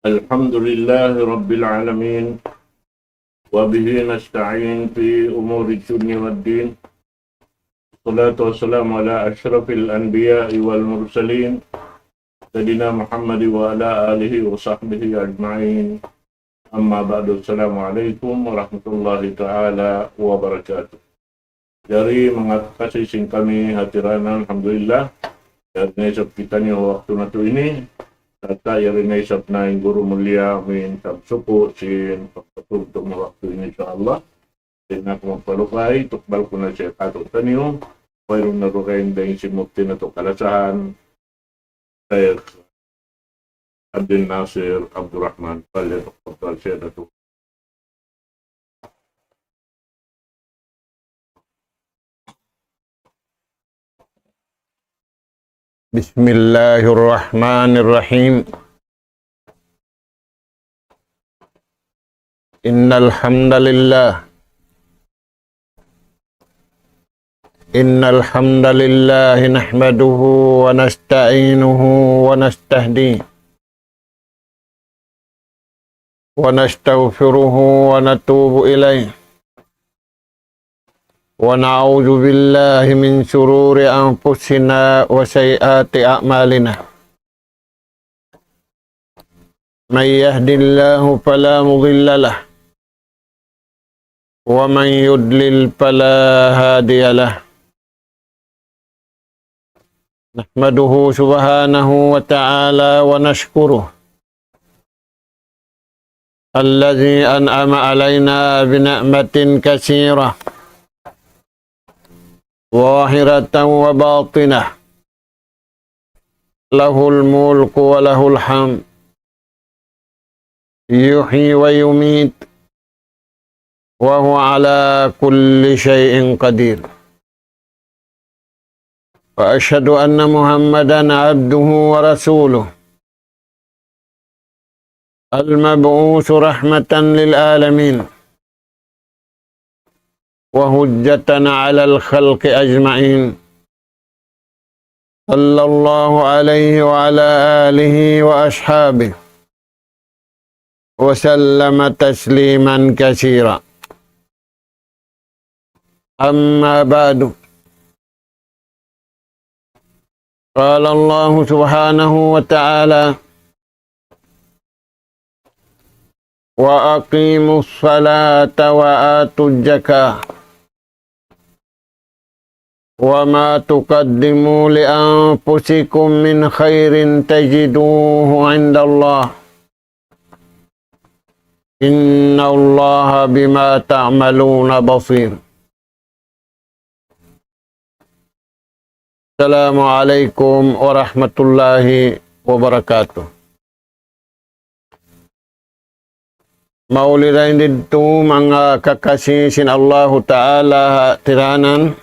الحمد لله رب العالمين، وبه نستعين في أمور الدنيا والدين. الصلاة والسلام على أشرف الأنبياء والمرسلين سيدنا محمد وعلى آله وصحبه أجمعين. أما بعد، السلام عليكم warahmatullahi taala wabarakatuh. Dari mga kasising kami hatiranan, alhamdulillah, dari naisap kita niyo waktu na to ini, at tayo rin naisap na yung guru mulia min sabsuko sin pagpatugtog na waktu ini insyaAllah. Din ako magpalukay, tukbal ko na siya katok tanyo, mayroon na rukayin dahil si Mufti na to kalasahan, Syekh Abdul Nasir Abdurrahman, pala tukbal siya na to. Bismillahirrahmanirrahim. Innal hamdalillah nahmaduhu wa nasta'inuhu wa nastahdi wa nastaghfiruhu wa natubu ilayh wa na'udzu billahi min shururi anfusina wa sayyiati a'malina. May yahdihillahu fala mudilla lahu wa man yudlil fala hadiya lahu. Nahmaduhu subhanahu wa ta'ala wa nashkuruh alladhi an'ama alayna bi ni'matin katsirah ظاهرة وباطنة له الملك وله الحمد يحيي ويميت وهو على كل شيء قدير. وأشهد أن محمدا عبده ورسوله المبعوث رحمة للعالمين وهجة على الخلق أجمعين، صلى الله عليه وعلى آله وأصحابه وسلم تسليما كثيرا. أما بعد، قال الله سبحانه وتعالى: وأقيموا الصلاة وآتوا الزكاة وما تقدموا لأنفسكم من خير تجدوه عند الله إن الله بما تعملون بصير. السلام عليكم ورحمة الله وبركاته. Maulidain dito mga kakasisin Allah Ta'ala tiranan.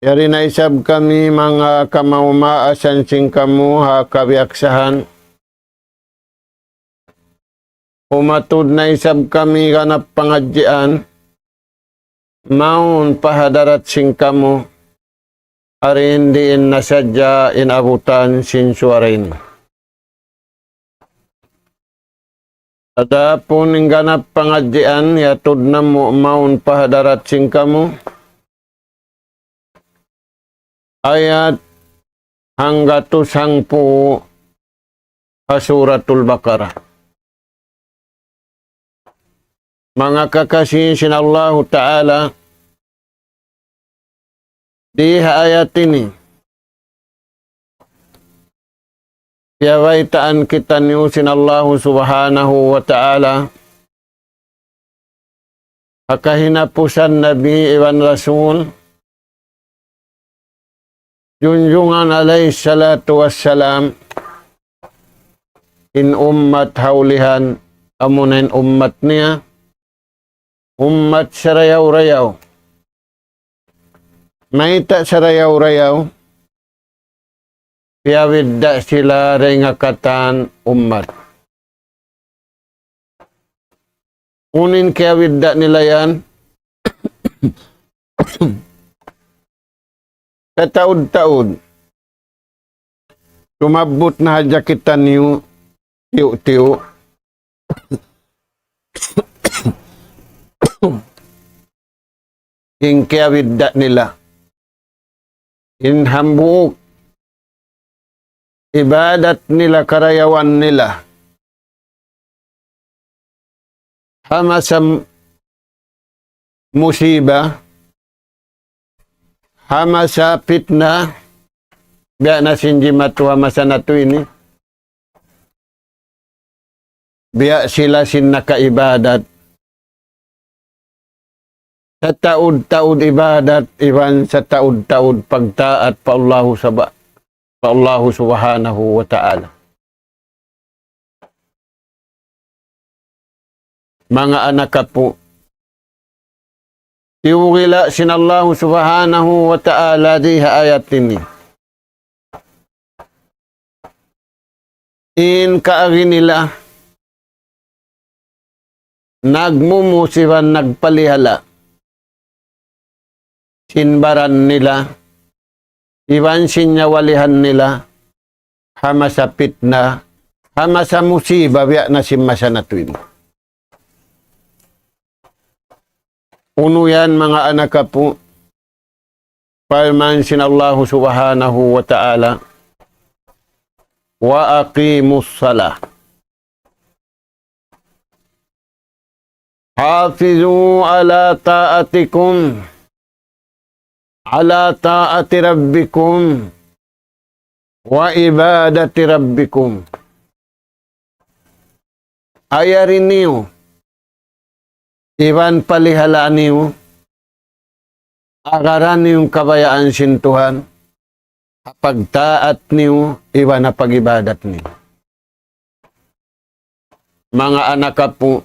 Yari na isab kami mga kamaumaasan sing kamu ha kabiaksahan. Umatud na isab kami ganap pangadjian. Maun pahadarat sing kamu. Arin diin nasadya inabutan sinsuarin. Adapun ing ganap pangadjian yatud na mo maun pahadarat sing kamu. Ayat hangga tu sangpu Suratul Baqarah. Mga kakasihin Allah Ta'ala, di ayat ini piyawaitaan kita niusin Allah Subhanahu wa Ta'ala akahinapusan Nabi Iwan Rasul junjungan alaihi salatu wassalam in ummat haulihan amunin ummat niya ummat sarayaw-rayaw maita sarayaw-rayaw piyawidda sila ringakatan ummat unin kiyawidda nila yan kataud-taud Tumabot na hadya kita niyo, tiyo-tiyo. Ingkiyawid nila. Inhambuok. Ibadat nila, karayawan nila. Hamasam musibah. Hamasa fitnah. Biya na sinjimatu hamasa na to ini. Biya sila sin nakaibadat. Sa taud-taud ibadat, iban sa taud-taud pagtaat pa Allah subhanahu wa ta'ala. Mga anak po, iwila sin Allah subhanahu wa ta'ala di ayat ini. In kaagi nila, nagmumusiwan, nagpalihala. Sinbaran nila, iwan sinyawalihan nila, hamasa fitna, hamasa musibah, biya na simasa na tuwin. Uno yan mga anak po, palman sin Allah subhanahu wa ta'ala, wa aqimus salah. Hafizu ala ta'atikum, ala ta'ati rabbikum wa ibadati rabbikum. Ayarin niyo, iwan palihalaan niyo, agaran niyong kabayaan sintuhan, pagtaat niyo, iwan na pagibadat niyo. Mga anak po,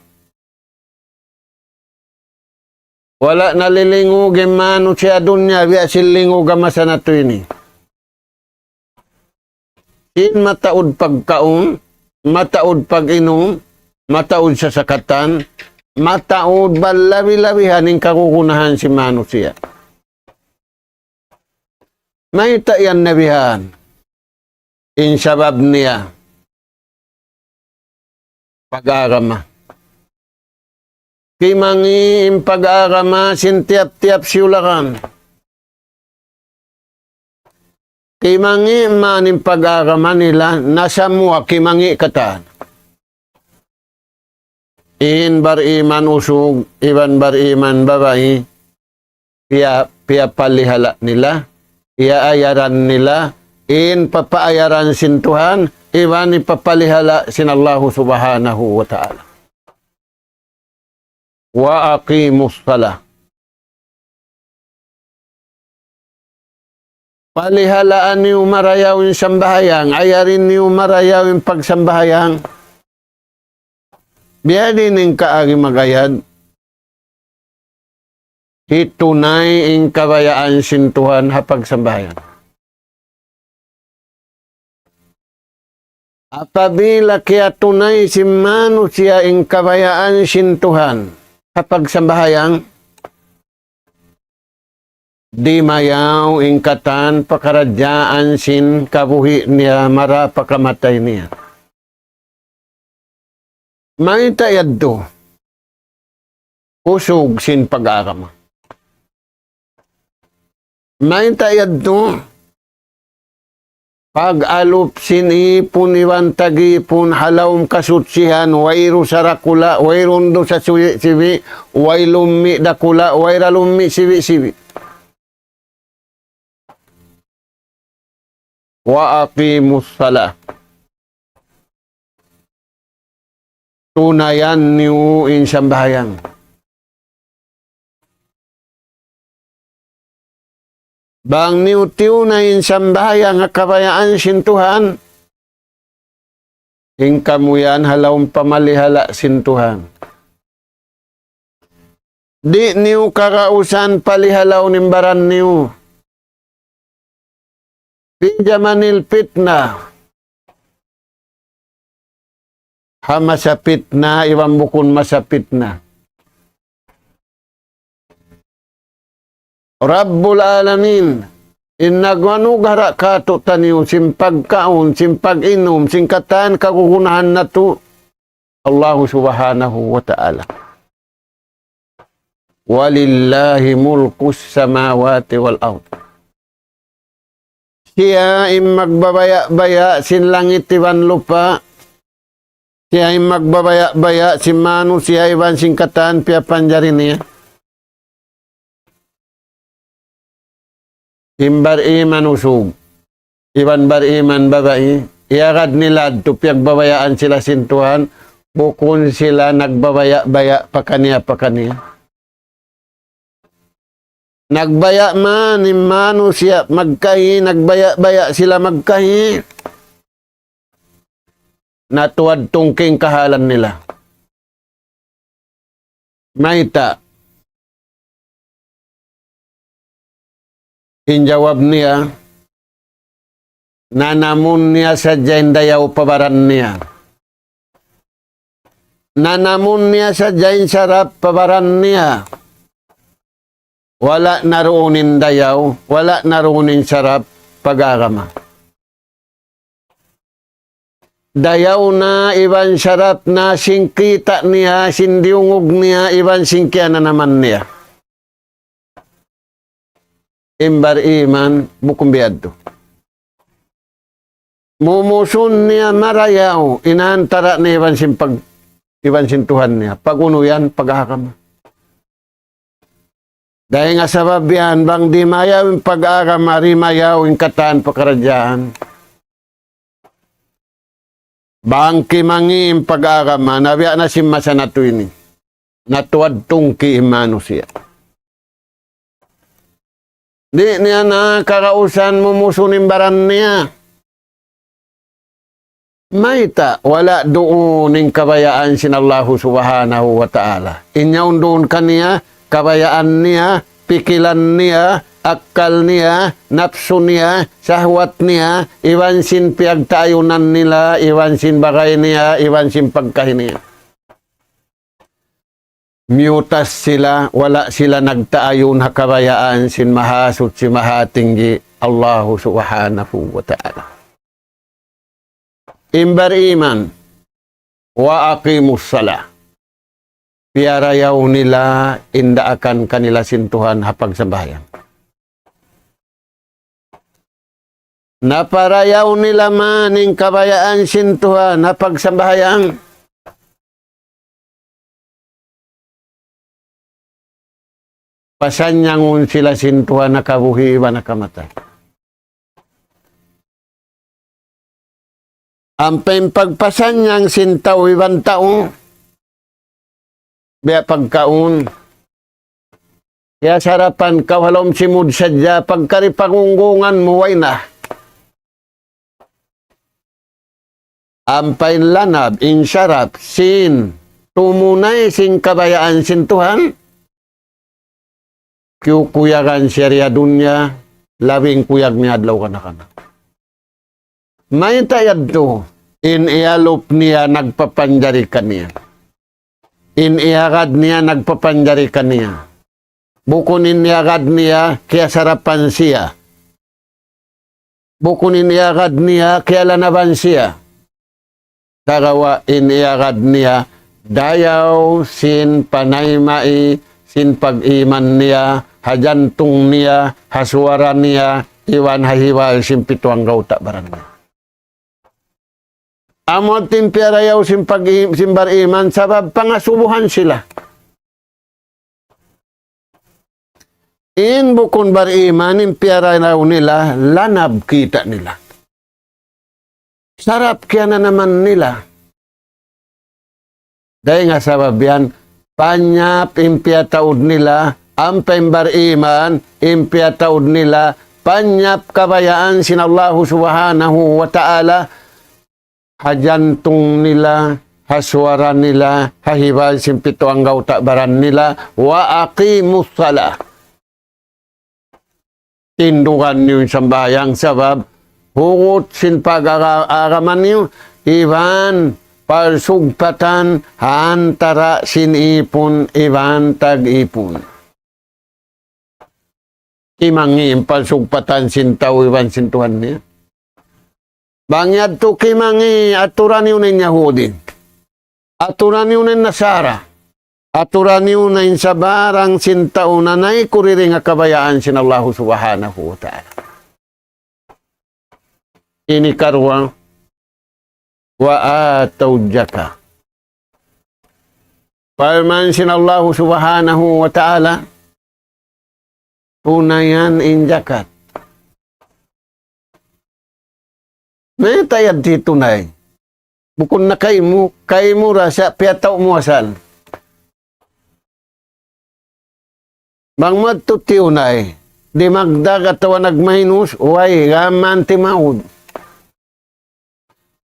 wala nalilingog mano siya dunya, biya silingog masa na to ini. In mataod pagkaon, mataod pag-inom, mataod sa sakatan, mataod balabi-labihan ng kakukunahan si mano siya. May tayan nabihan, in sabab niya, pag-arama. Kimangi im pag-arama sintiap-tiap siulakan. Kimangi manim pag-arama nila nasa mua kimangi katan. In bariman usog, iban bariman babae, piya palihala nila, iya ayaran nila, in papaayaran sintuhan, iban ipapalihala sin Allah subhanahu wa ta'ala. Wa aqimus salah. Palihalaan niyo marayaw yung sambahayang, ayarin niyo marayaw yung pagsambahayang. Biya din yung kaagi magayad. Itunay yung kabayaan sintuhan hapag sambahayang. Apabila kaya tunay si mano siya yung kabayaan sintuhan, kapag sambahayang, di mayaw ingkatan pakaradyaan sin kabuhi niya mara pakamatay niya. May tayad do, usog sin pag-arama. May tayad do, pag-alup sin ipun iwan tagipun halawm kasutsihan wayro sarakula wayron do sa siwi way lummi dakula wayra lummi siwi. Wa aqimus salah. Tunayan niyo in sambahayang. Bang niutiw na insambahayang nga kabayaan sintuhan. Ingkamuyan halawang pamalihala sintuhan. Di niyo karausan palihalaw nimbaran niyo. Pijamanil fitna. Hamasa fitna, iwan bukun masa fitna. Rabbul Alamin, Inagwano gara ka to taniw, simpag kaon, simpag inom, singkatan kagugunahan na to. Allah subhanahu wa ta'ala. Walillahi mulkus samawati wal ard. Siya ay magbabaya-baya sin langit iwan lupa. Siya ay magbabaya-baya sin manu siya iwan singkatan pia panjari niya. Imbar iman usog. Iwan bar iman babae. Iagad nila tupyag babayaan sila sintuhan. Bukun sila nagbabaya-baya pakaniya. Nagbaya man, imano siya magkahi, nagbaya-baya sila magkahi. Natuwad tungking kahalan nila. Maita. Injawab niya, nanamun niya sa dayaw pabaran niya. Nanamun niya sa sarap pabaran niya. Wala naruunin dayaw, wala naruunin sarap pag-agama. Dayaw na iban sarap na singkita niya, sindiungog niya, iban singkya na naman niya. Imbar iman, bukong biyado. Mumusun niya marayaw, inaantara ni iban sintuhan niya. Pagunuyan, pag-agama. Dahil nga sa babian, bang di mayaw yung pag-agama, rimayaw yung kataan pakaradyaan. Bang kimangi yung pag-agama, nabiya na si masa na to ini. Natuwad tungki imano siya. Di niya na karausan mumusunin baran niya. Maita, wala doon yung kabayaan sin Allah subhanahu wa ta'ala. Inyaw doon kaniya, kabayaan niya, pikilan niya, akal niya, napso niya, sahwat niya, iwan sin piagtayunan nila, iwan sin bagay niya, iwan sin pagkahin niya. Mutas sila, wala sila nagtaayon hakabayaan sin mahasot si mahatinggi Allah subhanahu wa ta'ala. Imbar iman, wa aqimus salah. Piarayaw nila, indaakan kanila sintuhan hapag sa bayan. Naparayaw nila maning kabayaan sintuhan hapag sa bayan. Pasanyangun sila sintuhan na kabuhi iba na kamatay. Ang pagpasanyang sintaw ibang tao, biya pagkaon. Kaya sarapan kawalom simud sadya, pagkaripangunggungan mo ay na. Ampain lanab, insarap, sin, tumunay sin kabayaan sintuhan. Kuyagan siya dunya, labing kuyag ni adlaw ka na. May tayad to, inialop niya nagpapanjari kaniya. Iniagad niya nagpapanjari kaniya. Bukun iniagad niya kaya sarapan siya. Bukun iniagad niya kaya lanaban siya. Tagawa iniagad niya dayaw sin panaymai sin pag-iman niya, hajantung niya, haswara niya, iwan hahiwal sin pituang gauta barang niya. Amot timpirayaw simbar iman, sabab pangasubuhan sila. In bukon bar iman, impirayaw nila, lanab kita nila. Sarap kaya na naman nila. Dahil nga sabab yan, panyap impiyataud nila, ang pembar iman, impiyataud nila, panyap kabayaan sin Allah subhanahu wa ta'ala, hajantung nila, haswara nila, hahibal simpito ang gauta baran nila, wa aqimus salah. Tindukan niyo yung sambayang sabab, hugot sin pag-aaraman niyo, iban, parsugpatan, antara sinipon, iban tag-ipon. Kimangi impalsugpatan sintaw iwan sintuhan niya. Bangyad to kimangi aturan yun ng Yahudi. Aturan yun ng Nasara. Aturan yun ng sa barang sintaw na naikuriring kabayaan sin Allah subhanahu wa ta'ala. Ini karwa wa ataw jaka. Palman sin Allah subhanahu wa ta'ala tunayan in jakat. May tayad di tunay. Bukod na kay mo rasa, piyataw mo asal. Bang matutiunay, di magdagat tawa nagmahinus, uway, gaman timawod.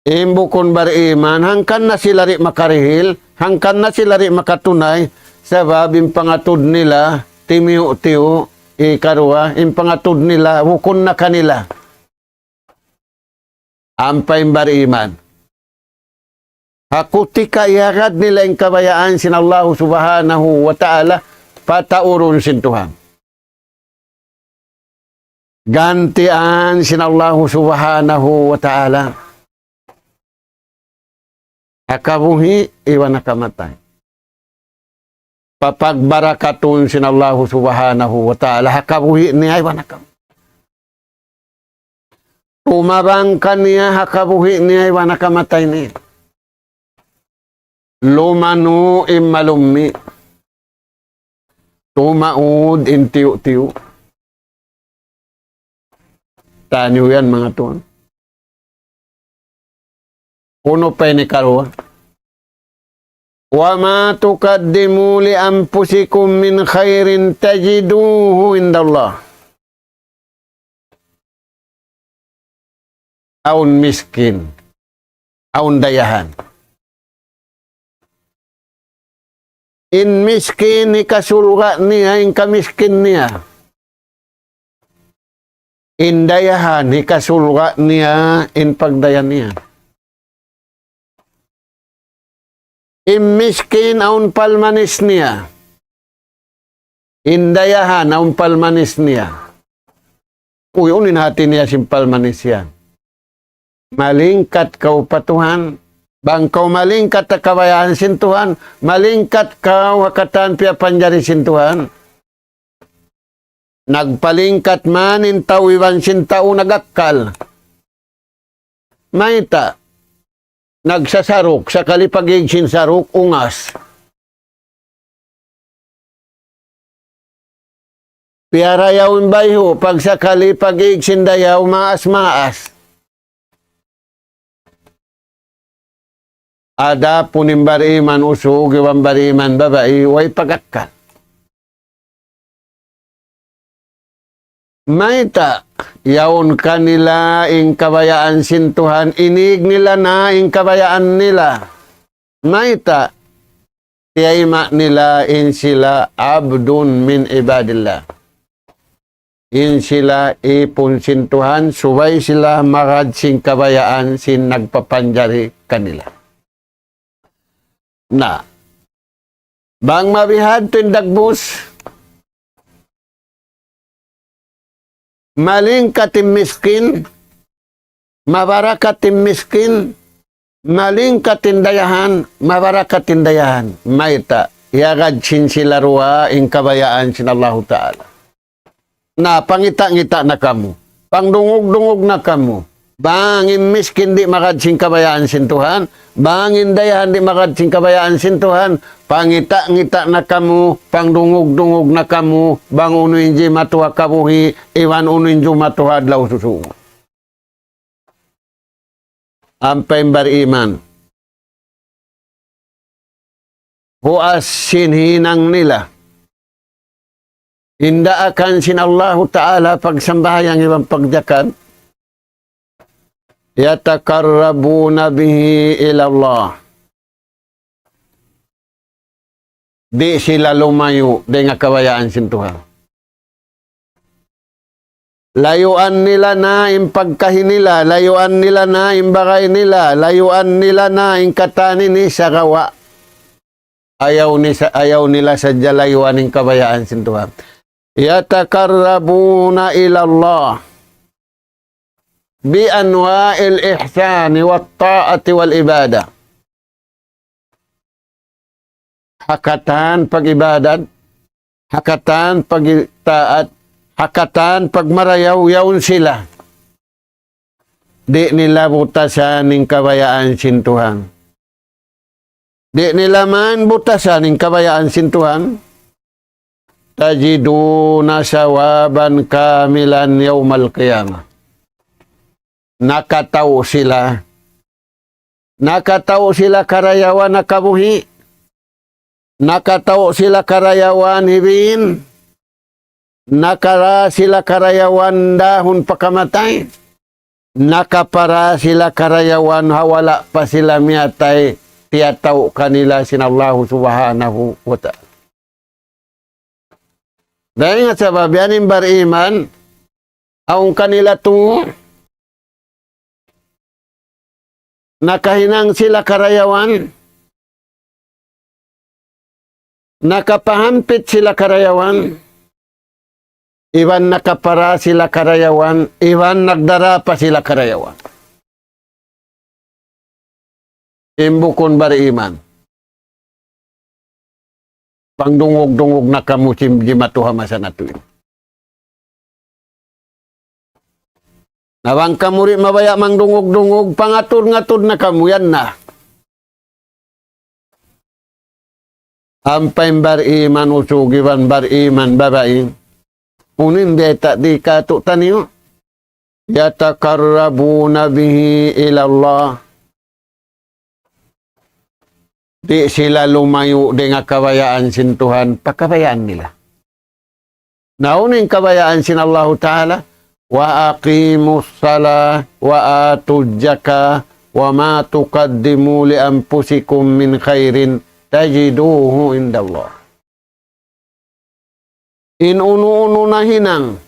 Imbukon bariman, hangkan na sila rin makarihil, hangkan na sila rin makatunay, sa babing pangatod nila, timiyo-tiyo, ikarwa, yung pangatod nila, wukon na kanila. Ampay bariman. Hakuti kayagad nila yung kabayaan sin Allah subhanahu wa ta'ala, patauron sin Tuhan. Gantian sin Allah subhanahu wa ta'ala. Akabuhi, iwan nakamatay. Papagbarakatun sin Allah subhanahu wa ta'ala, hakabuhi niya, iwan nakamatay. Umabangkan niya, hakabuhi niya, iwan nakamatay niya. Lumanu imalumi. Tumaud intiyo-tiyo. Tanyo yan mga tuwan. Puno pa ni karuwa. Wa ma tukaddimu li anfusikum min khairin tajiduhu indallah. Aun miskin. Aun dayahan. In miskin ikasulga niya, in kamiskin niya. In dayahan ikasulga niya, in pagdayan niya. In miskin aun palmanis niya. In dayahan aun palmanis niya. Uy, unin hati niya sin palmanis yan. Malingkat kau patuhan. Bang kau malingkat na kabayaan sin Tuhan, malingkat kau hakatan pia panjari sin Tuhan. Nagpalingkat man in tawiwan sin tao nagakal. Maita, nagsasarok sa kalipagig sin sarok ungas. Piarayaw imbayho, pag sa kalipagig sin dayaw maas-maas. Ada punim bariman usog, iwan bariman babae, way pagakal. Maita, yaon kanila ing kabayaan sin Tuhan, inig nila na ing kabayaan nila. Maita, tiyayma nila in sila abdun min ibadillah. In sila ipon sin Tuhan, subay sila magad sin kabayaan sin nagpapanjari kanila. Na, bang mabihad to dagbus, maling katim miskin, mabarakatim miskin, maling katindayahan, mabarakatindayahan, maita, yagad sin sila ruwa, ing kabayaan sin Allah Ta'ala. Na, pangita-ngita na kamu, pangdungog-dungog na kamu, bangin miskin di makadsing kabayaan sin Tuhan, bangin dayahan di makadsing kabayaan sin Tuhan, pangita-ngita na kamu, pangdungog-dungog na kamu, bang unuin di matuha kabuhi, iwan unuin di matuha adlaw susungo. Ampay bariman. Huas sinhinang nila. Inda akan sin Allah Ta'ala pagsambahayang ibang pagjakan, yatakarrabuna bihi ilallah. Di sila lumayo dengan kabayaan sin Tuhan. Layuan nila na yung pagkahin nila, layuan nila na yung bagay nila, layuan nila na yung katani ni sa gawa. Ayaw nila sa layuan yung kabayaan sin Tuhan. yatakarrabuna ila Allah bi anwa'il ihsani wat ta'ati wal ibadah. Hakatan pag-ibadat, hakatan pag-taat, hakatan pagmarayaw-yawn sila. Di nila butasan ng kabayaan sintuhan. Di nila man butasan ng kabayaan sintuhan. Tajiduna sawaban kamilan yawmal qiyamah. Nakataw sila. Nakataw sila karayawan na kabuhi. Nakataw sila karayawan hibin. Nakara sila karayawan dahon pakamatay. Nakapara sila karayawan hawala pa sila miyatay. Tiyataw kanila sinallahu subhanahu wa ta'ala. Dahil nga sabab yanin bariman, aung kanila tungo, nakahinang sila karayawan, nakapahampit sila karayawan, iwan nakapara sila karayawan, iwan nagdara pa sila karayawan. Imbukon bariman. Pangdungog-dungog na kamusim di matuha masa natuin. Nawang kamuri mabaya mangdungog-dungog, pangatur-ngatur na kamuyan na. Ampay bariman usugiwan bariman babae. Unin beta di katuk taniyo. Yatakarrabuna bihi ilallah. Di sila lumayo dengan kabayaan sin Tuhan, pakabayaan nila. Nauning kabayaan sin Allah Ta'ala, wa aqimus salah wa atuz zakah wa ma tuqaddimu li anfusikum min khairin tajiduhu indallah. In unu-unu nahinang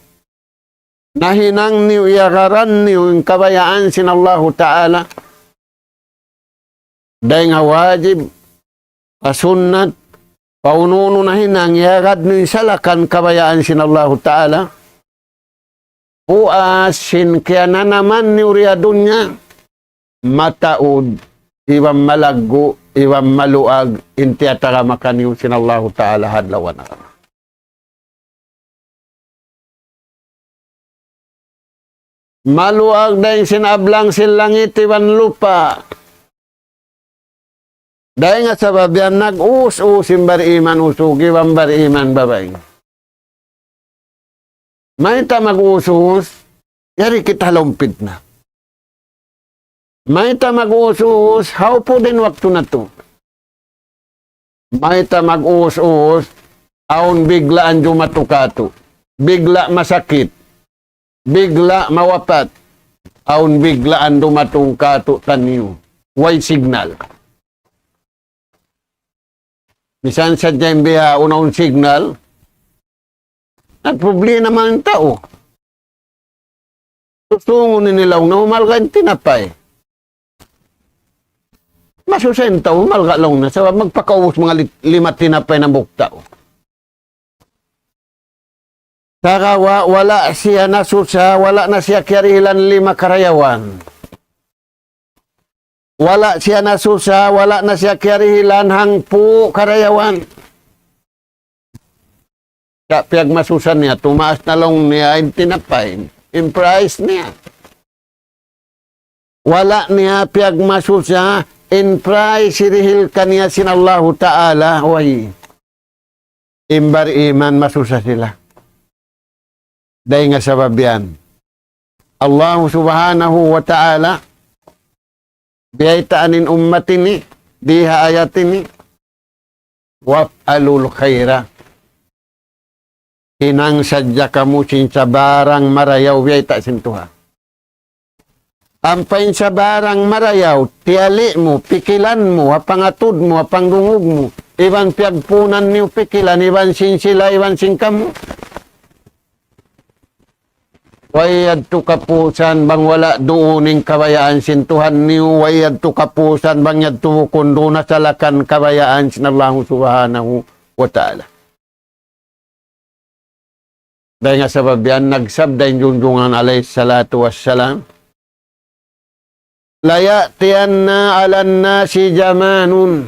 niyo yagaran niyo yung kabayaan sin Allah Ta'ala, dahil nga wajib kasunat paununo na hinang yagad ni salakan kabayaan sin Allah Ta'ala uasin kaya na naman ni uriya dunya mataud iwam malago iwam maluag inti atara makaniw sin Allah Ta'ala hadlawan na maluag dahil sinablang silangit iwan lupa. Dahil nga sabab yan, nag-us-usin bariman usugi, wang bariman babay. May ta mag-us-us, yari kita lumpit na. May ta mag-us-us, how po din waktu na to. May ta mag-us-us, aon biglaan jumatukato. Bigla masakit. Bigla mawapat. Aon biglaan dumatungkato taniyo. Way signal. Misan sa dyan biya unang signal, nagproblema naman ang tao. Susungo ni nilaw na umalga yung tinapay. Masusenta, umalga lang na. Sa magpakaubos mga lima tinapay ng buktao. Saka wala siya nasusa, wala na siya karilan lima karayawan. Wala siya nasusa, wala na siya karihilan hangpu karayawan. Kaya piyag masusan niya, tumaas na lang niya yung tinapay, yung price niya. Wala niya piyag masusa, in price sirihil kaniya sin Allah Ta'ala, way. Imbar iman masusa sila. Dahil nga sabab yan. Allah Subhanahu wa Ta'ala, biyaitaan ummatini, diha ayatini, waf'alul khaira. Hinang sadya kamu sa barang marayaw, biyayta sintuha. Ampain sa barang marayaw, tiali mo, pikilan mo, pangatud mo, pangdungog mo, iwan piyagpunan niyo pikilan, iwan sin sila, iwan sin kamu. Wayad tu kapusan bang wala duuning kabayaan sin Tuhan niyo, wayad tu kapusan bang yad tu kundo na salakan kabayaan sin Allah Subhanahu wa Ta'ala. Dahil nga sabab yan, nagsabda yung junjungan alayhi salatu wassalam. Layatiyanna alan nasi jamanun.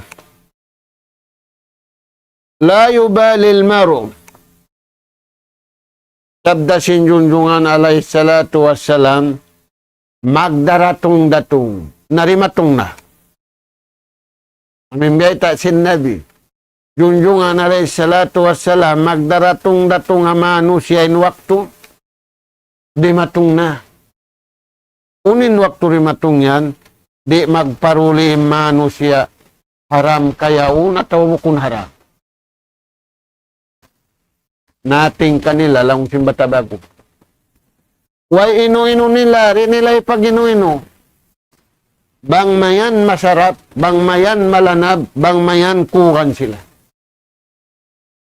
La yubalil maru. Sabda sin junjungan alayhi salatu wassalam, magdaratong datong, narimatong na. Amin biyata sin Nabi. Junjungan alayhi salatu wassalam, magdaratong datong nga manusia in waktu, di matong na. Unin waktu rin matong yan, di magparuli manusia, haram kaya una tawo kun haram. Nating kanila lang simbatabago. Way ino-ino nila, rin nila ipag ino-ino. Bang mayan masarap, bang mayan malanab, bang mayan kukan sila.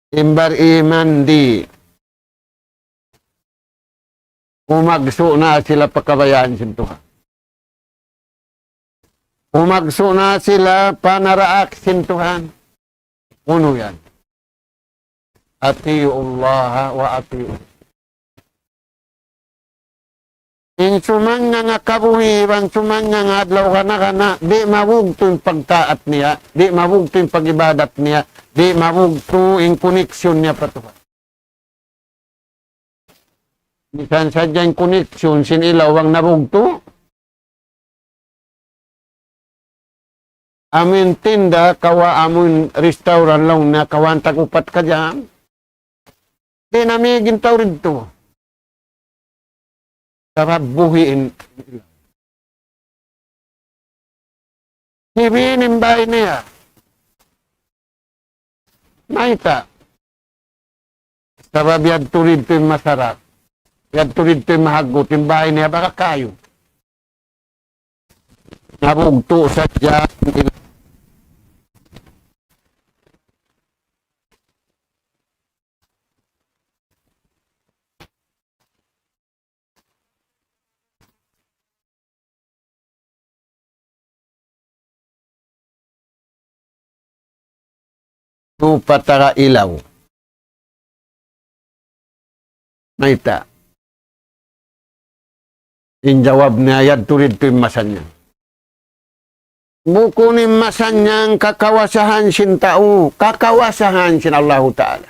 Imbar iman di umagso na sila pagkabayaan sin Tuhan. Umagso na sila panaraak sin Tuhan. Uno yan. Atiyu Allah wa atiyu. In sumanga nga kabuhi, bang sumanga nga adlaw kana, di mawugto yung pagtaat niya, di mawugto yung pagibadat niya, di mawugto yung koneksyon niya patuhan. Misan sadya yung koneksyon, sinilaw ang nabugto. Amin tinda, kawa amin restaurant lang na kawantag upat ka dyan. Di namin gintaw rin to. Sarap buhiin. Hibinin bahay niya. Naita. Sarap yan tulid ito yung masarap. Yan tulid ito yung mahagot. Yung bahay niya baka kayo. Nabugto sa dyan. Patara ilaw. Naita. Injawab niya, yan turid ito yung masan niya. Bukunin masan niyang kakawasahan sin tao, kakawasahan sin Allah Ta'ala.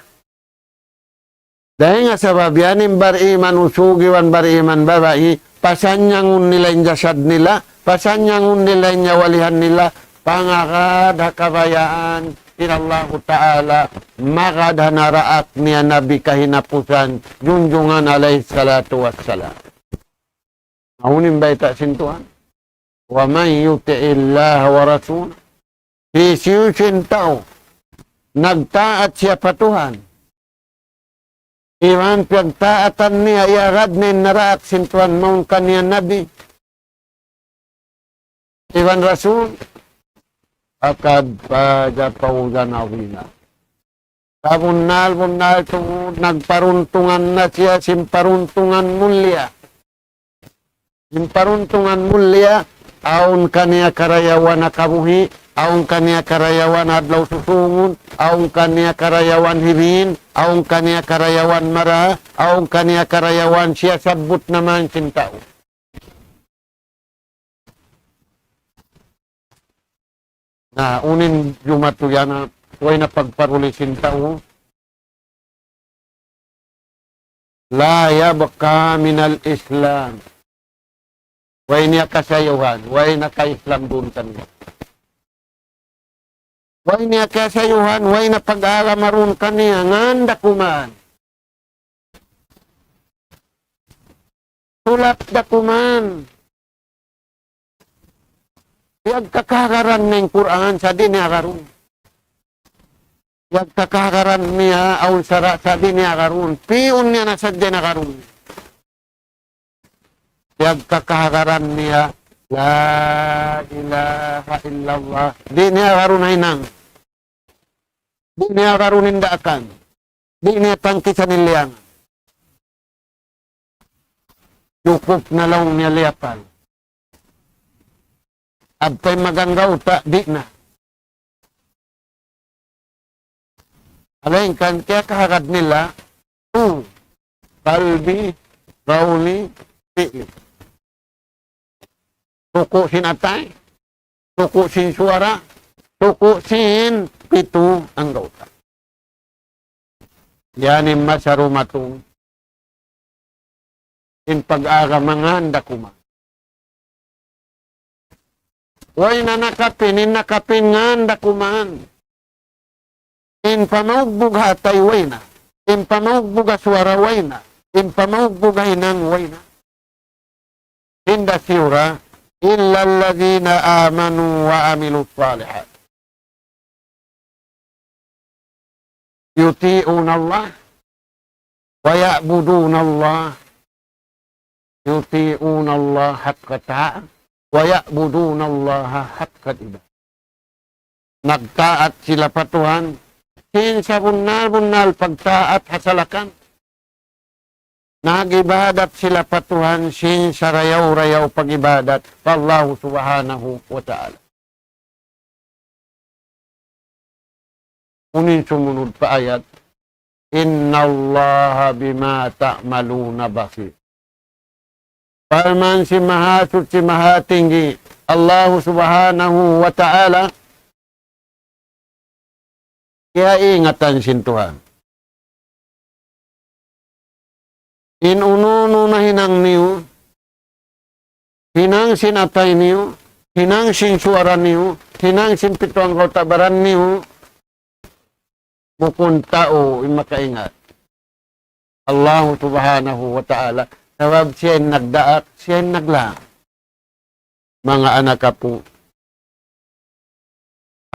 Dahil nga sabab yan, yung bariman usugiwan bariman babae, pasan niyang nila yung jasad nila, pasan niyang nila yung walihan nila, pangakad kabayaan, in Allah Ta'ala, makadhanaraak niya Nabi kahinapusan, junjungan alayhi salatu wassalam. Maunin ba ita sintuhan? Wa man yuti'illah wa rasul. Sisiusin tao, nagtaat siya patuhan. Iwan pagtaatan niya, iarad niya naraak sintuhan maun kaniya Nabi. Iwan rasul, akad pada paudan awina. Kabunal tungod, nagparuntungan na siya, simparuntungan mulia. Simparuntungan mulia, aun kaniya karayawan na kabuhi, aun kaniya karayawan adlaw susungun, aun kaniya karayawan hirin, aun kaniya karayawan mara, aun kaniya karayawan siya sabut naman sintao. Na unin yumatuya na huwag na pagparulisin tao. La yabqa minal Islam. Huwag niya kasayuhan. Huwag na ka-Islam doon kanina. Huwag niya kasayuhan. Huwag na pag-alamaroon kaniya. Nganda kuman. Tulap da kuman. Yag kakakaran ng Quran sa di niya karoon. Yag kakakaran niya aun sa di niya karoon. Piyon niya na sa di na karoon. Yag kakakaran niya la ilaha illallah. Di niya karoon ay nang. Di niya karoon indaakan. Di niya tangkisan niliyangan. Cukup na lang niya liyapan. Abtay maganggaw ta, di na. Alain kan, kaya kahagad nila, kalbi, rauli, fi'li. Suku sin atay, suku sin suara, suku sin pitu ang gauta. Yanim masarumatong in pag-agamangan dakuma. Way na nakapin, in nakapin ngan dakumaan. In pamagbug hatay way na. In pamagbug suara way na. In pamagbug hinang way na. Inda siura, illa alladhina amanu wa amilu salihat. Yuti'una Allah wa ya'buduna Allah. Yuti'una Allah haqqa ta'at wa ya'buduna Allah haqqa ibadah. Nagtaat sila pa Tuhan, sin sa bunal-bunal pagtaat hasalakan. Nagibadat sila pa Tuhan, sin sa rayaw-rayaw pagibadat pa Allah subhanahu wa ta'ala. Unin sumunod pa ayat, Inna Allah bima ta'maluna basir. Parman si mahasud si mahatinggi Allah subhanahu wa ta'ala, kaya ingatan sin Tuhan. Inununo na hinang niyo, hinang sinatay niyo, hinang sin suara niyo, hinang sin pituang kautabaran niyo, bukun tao makaingat. Allah subhanahu wa ta'ala, sabab siya nagdaak, siya naglang. Mga anak po,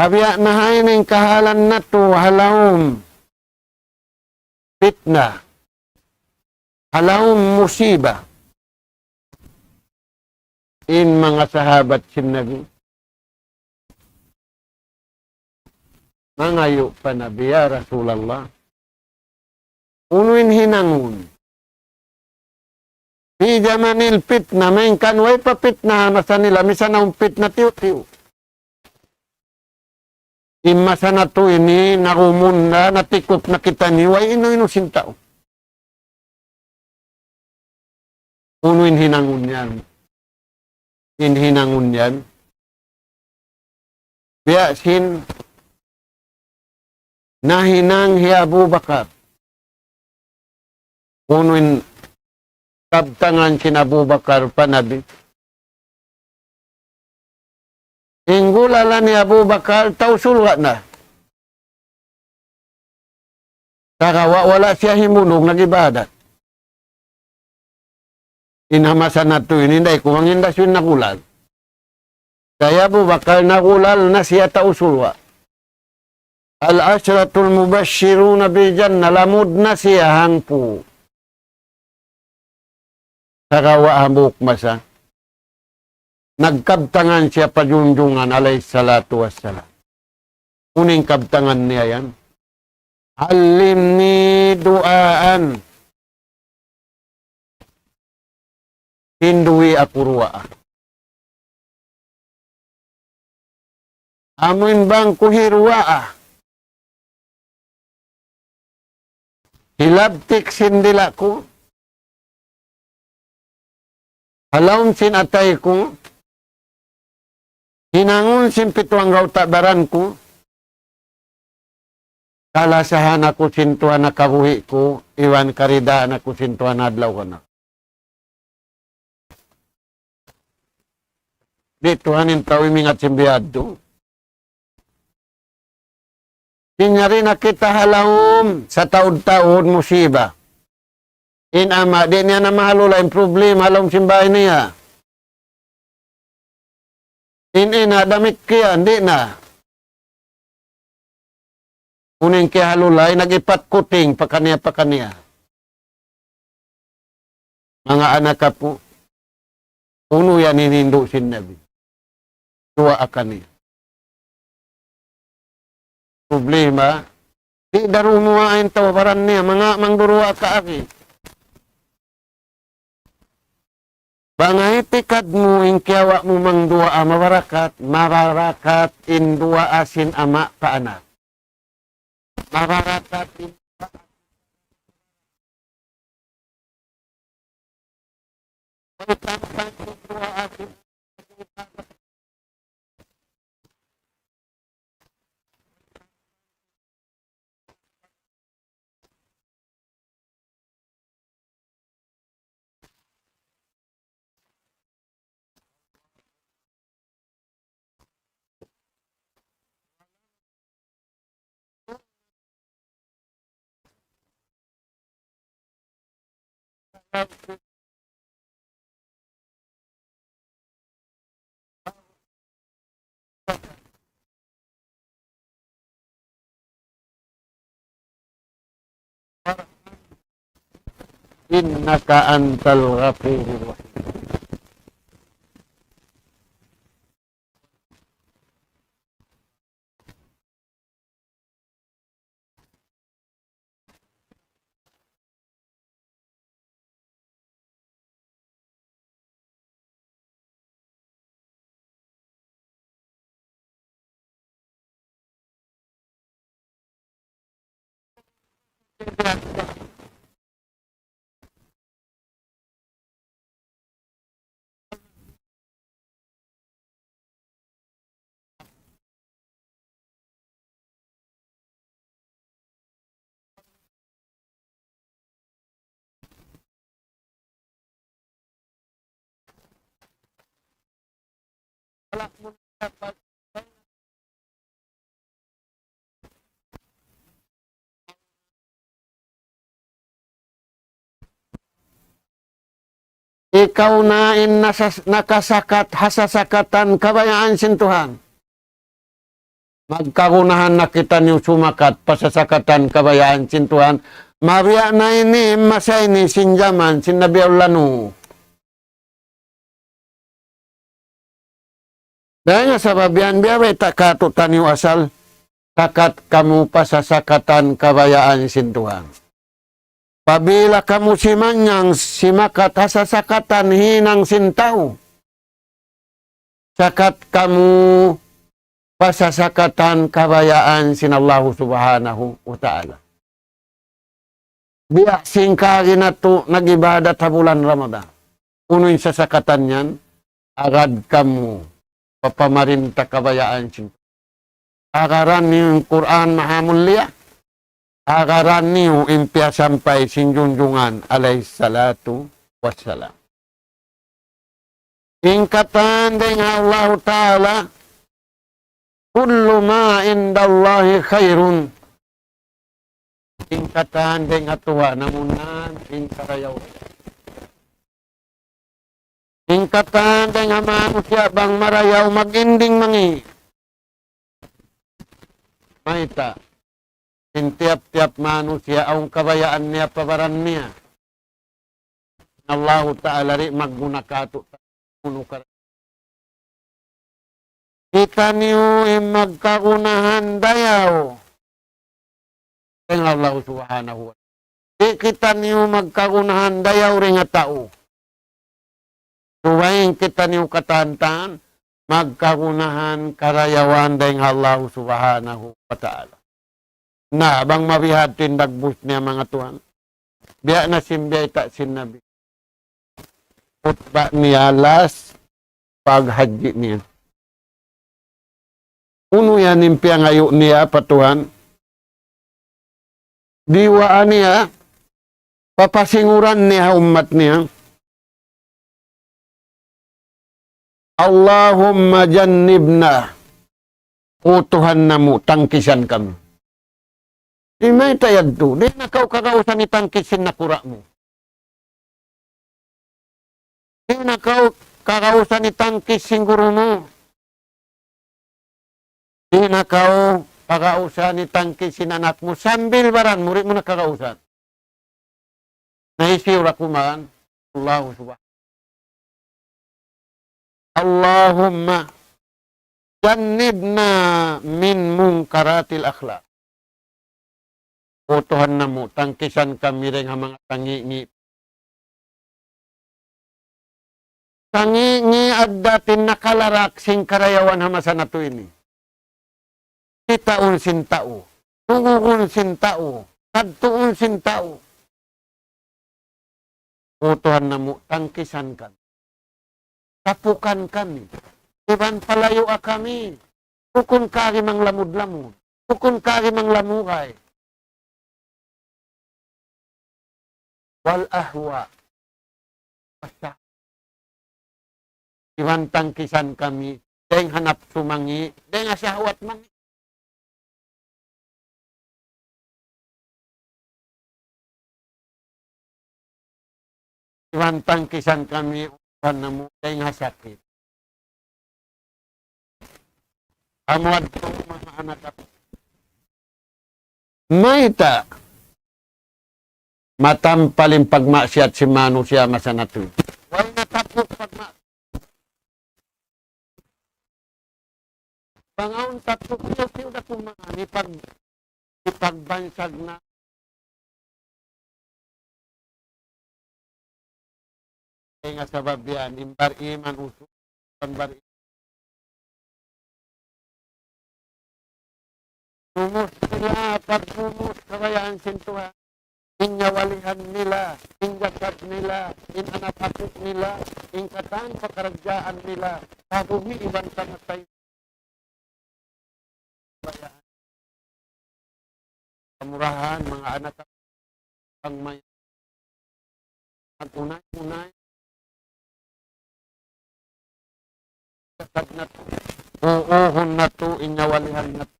habya na hainin kahalan na to, halawom, fitna, halawom musiba, in mga sahabat sin Nabi, mangayo pa Nabi, ya Rasulallah, unuin hinangun, di jamanil fitna, may kanway pa fitna, masa nila, misa na fitna tiyo-tiyo. Imasa na to ini, narumun na, natikot na kita ni, way ino-ino sintao. Unuin hinangun yan. Hinangun yan. Biya sin, nahinang hi Abu Bakar. Unuin kabtangan sin Abu Bakar pa Nabi. Inggulala ni Abu Bakar, tausulwa na. Saka wala siya himunog, nagibadat. Inhamasan na ito, ininday ko, ang indasyon nakulal. Kaya Abu Bakar nakulal na siya tausulwa. Al-ashratul mubashiruna bil jannah, lamud na siya hangpu. Saka wahabuk masa. Nagkabtangan siya pajunjungan alayhi salatu wassalam. Uning kabtangan niya yan. Alimni duaan. Hindui aku ruwaan. Amin bang kuhirwaa. Hilabtik sindila ko. Halawin sin atay ko. Hinangun sin pituang gauta baran ko. Kalasahan ako sintuan na kabuhi ko. Iwan karidaan ako sintuan na adlaw ka na. Dito hanin tao imingat simbiyado. Sinyari na kita halawom sa taod-taod musiba. In ama, di niya na mahalula yung problema halawom simbahay niya. Ina, damit kaya, hindi na. Uning kaya halulay, nag-ipat kuting pa kaniya. Mga anak ka po, uno yan hinindo sin Nabi. Tuwa akan niya. Problema, di darumuain tawabaran niya, mga mangduruwa ka aki. Bangay tikad mo in kiyawa mo mang dua mabarakat in dua asin ama paanak. Mabarakat in Innaka antal ghafurur rahim. Ikaw na nakasakat, hasasakatan, kabayaan sin Tuhan. Magkagunahan na kita niyo sumakat, pasasakatan, kabayaan sin Tuhan. Mabiya na ini, masay ni sinjaman, sinabiyaulanu. Dahil nga sa babiyan, biyaway takatutan niyo asal, sakat kamu pasasakatan, kabayaan sin Tuhan. Pabila kamu simanyang simakat hasasakatan hinang sintaw. Sakat kamu pasasakatan kabayaan sinallahu subhanahu wa ta'ala. Biya singkagi na to nagibadat sa bulan Ramadan. Uno'y sasakatan yan, agad kamu papamarinta kabayaan sintaw. Agaran yung Quran mahamulya. Agaran niyo impya sampai sinjunjungan alaihissalatu wassalam. Ingkatan dengan Allah Ta'ala, kullu ma indallahi khairun. Ingkatan dengan Tuhan, namunan ingkarayaw. Ingkatan dengan manusia bang marayaw maginding mangi. Maita. Tiap-tiap manusia ang kabayaan niya, pabaran niya. Allah Ta'ala rin maggunakato. Kita niyo magkagunahan dayaw. Ang Allah Subhanahu wa ta'ala. Kita niyo magkagunahan dayaw rin nga tao. Tuwain kita niyo katantan, magkagunahan karayawan dahil Allah Subhanahu wa ta'ala. Na bang mabihad tindagbus niya mga tuhan. Biya na simbiyay ta sinabi. Utba niya las paghaji niya. Uno yan impya ngayon niya patuhan. Diwaan niya, papasinguran niya umat niya. Allahumma jannibna. O Tuhan namu, tangkisan kami. Di may tayad to. Di na kakausan ni tangkisin na kura mo. Di na kakausan ni tangkisin guru mo. Di na kakausan ni tangkisin anak mo. Sambil baran, murid mo na kakausan. Naisiw rakuman. Allahu subhanahu. Allahumma jannibna min munkaratil akhlaq. O Tuhan namu, tangkisan kami rin ang mga tangi-ngi. Tangi-ngi at datin nakalarak sing karayawan hamasa na to ini. Kitaon sin tao, tunguon sin tao, kadtuon sin tao. O Tuhan namu, tangkisan kami. tapukan kami. Iban palayo a kami. Ukon kari mang lamud-lamud. Ukon kari mang lamuray. Wal ahwa. Basta. Iban tangkisan kami. Deng hanap sumangi. Deng asyahwat mangi. Iban tangkisan kami. Upan na mo. Deng hasakit. Amuad ko mga anak ako. May ta. Matampaling pagmasyat si Manu siya masanatu. Huwag natapok pagmasyat. Pangaon tapok niya siya na kumang ipagbansag na. Kaya nga sa babian, imbar iman uso. Imbar iman. Tumus sila, pagtumus, kawayaan sintuhan. Inyawalihan nila, injagad nila, inanapapok nila, ingkatan pakaragyaan nila, kabumi iban sa matay. Kamurahan, mga anak ang may at unay-unay. Kasag na to, uuhon na to, inyawalihan na to.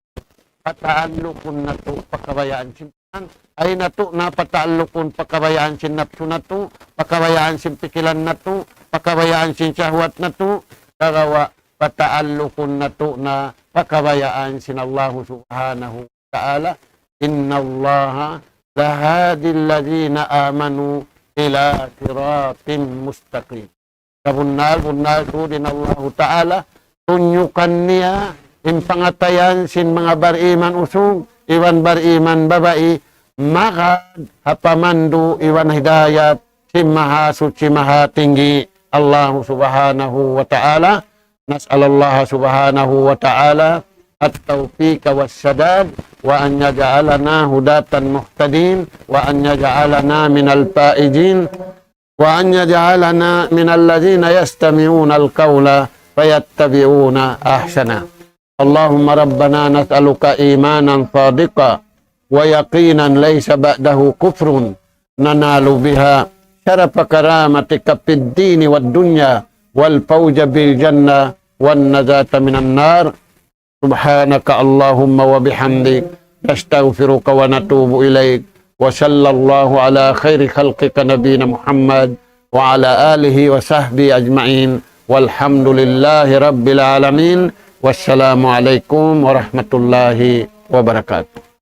Pataan lukon na to, pakabayaan simpan. Ay na to, napataan lukon, pakabayaan sin napso na to, pakabayaan sin pikilan na to, pakabayaan sin syahwat na to, karawa, pataan lukon na to na pakabayaan sin Allah subhanahu wa ta'ala. Inna Allah lahadi alladhina amanu ila siratim mustaqim. Kabunnal to din Allah ta'ala, tunyukan niya, impangatayan sin mga bariman usog, iwan bariman babae, makad hapamandu iwan hidayat, sin mahasud si mahatinggi Allah subhanahu wa ta'ala. Nas'alallah subhanahu wa ta'ala at-tawfiq was-sadad wa an yaj'alana hudatan muhtadin wa an yaj'alana minal faizin wa an yaj'alana minal ladzina yastami'una al-qawla fayattabi'una ahsana. Allahumma rabbana nas'aluka imanan sadiqa wa yaqinan laysa ba'dahu kufrun nanalu biha syarafa karamatika fid dini wad dunya wal fawza bil jannah wan najata minan nar. Subhanaka Allahumma wa bihamdik nastaghfiruka wa natubu ilaik wa sallallahu ala khairi khalqika nabiyina Muhammad wa ala alihi wa sahbihi ajma'in walhamdulillahi rabbil alamin. Wassalamualaikum warahmatullahi wabarakatuh.